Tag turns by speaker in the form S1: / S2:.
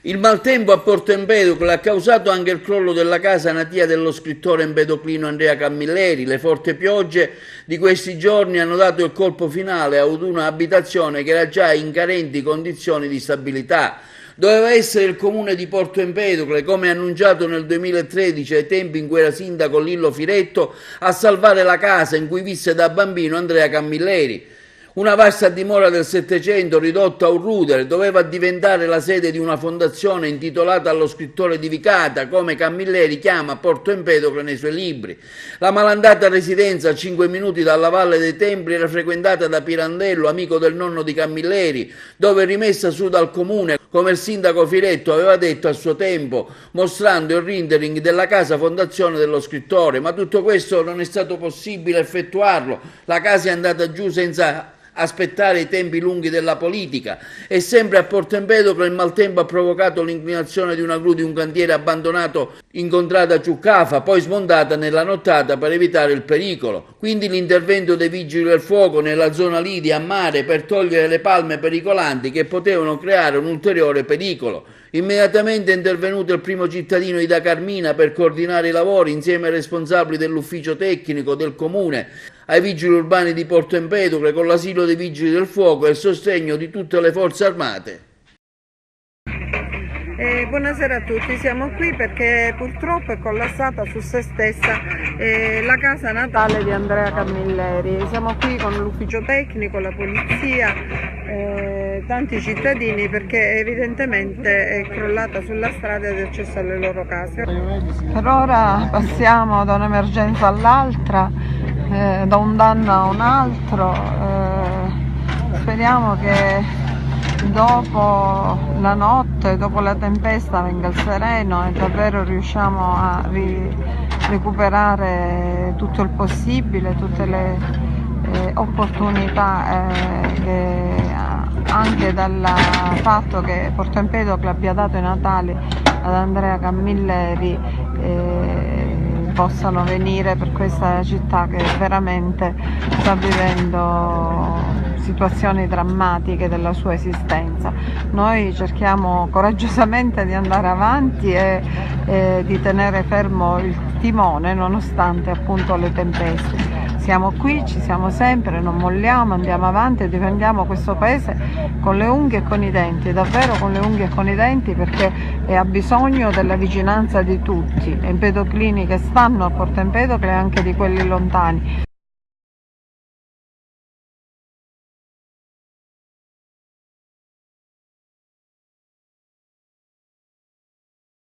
S1: Il maltempo a Porto Empedocle ha causato anche il crollo della casa natia dello scrittore empedoclino Andrea Camilleri. Le forti piogge di questi giorni hanno dato il colpo finale ad una abitazione che era già in carenti condizioni di stabilità. Doveva essere il comune di Porto Empedocle, come annunciato nel 2013 ai tempi in cui era sindaco Lillo Firetto, a salvare la casa in cui visse da bambino Andrea Camilleri. Una vasta dimora del Settecento ridotta a un rudere doveva diventare la sede di una fondazione intitolata allo scrittore di Vicata, come Camilleri chiama Porto Empedocle nei suoi libri. La malandata residenza a 5 minuti dalla Valle dei Templi era frequentata da Pirandello, amico del nonno di Camilleri, dove rimessa su dal comune, come il sindaco Firetto aveva detto a suo tempo, mostrando il rendering della casa fondazione dello scrittore. Ma tutto questo non è stato possibile effettuarlo. La casa è andata giù senza aspettare i tempi lunghi della politica, e sempre a Porto Empedocle il maltempo ha provocato l'inclinazione di una gru di un cantiere abbandonato in contrada Ciuccafa, poi smontata nella nottata per evitare il pericolo. Quindi l'intervento dei vigili del fuoco nella zona lì di a mare per togliere le palme pericolanti che potevano creare un ulteriore pericolo. Immediatamente è intervenuto il primo cittadino Ida Carmina per coordinare i lavori insieme ai responsabili dell'ufficio tecnico del comune, ai vigili urbani di Porto Empedocle, con l'asilo dei vigili del fuoco e il sostegno di tutte le forze armate.
S2: Buonasera a tutti, siamo qui perché purtroppo è collassata su se stessa la casa natale di Andrea Camilleri. Siamo qui con l'ufficio tecnico, la polizia, tanti cittadini, perché evidentemente è crollata sulla strada di accesso alle loro case. Per ora passiamo da un'emergenza all'altra, da un danno a un altro. Speriamo che dopo la notte, dopo la tempesta, venga il sereno e davvero riusciamo a recuperare tutto il possibile, tutte le opportunità che anche dal fatto che Porto Empedocle abbia dato i Natali ad Andrea Camilleri possano venire per questa città che veramente sta vivendo situazioni drammatiche della sua esistenza. Noi cerchiamo coraggiosamente di andare avanti e di tenere fermo il timone nonostante appunto le tempeste. Siamo qui, ci siamo sempre, non molliamo, andiamo avanti e difendiamo questo paese con le unghie e con i denti, davvero con le unghie e con i denti, perché ha bisogno della vicinanza di tutti, empedoclini che stanno a Porto Empedocle e anche di quelli lontani.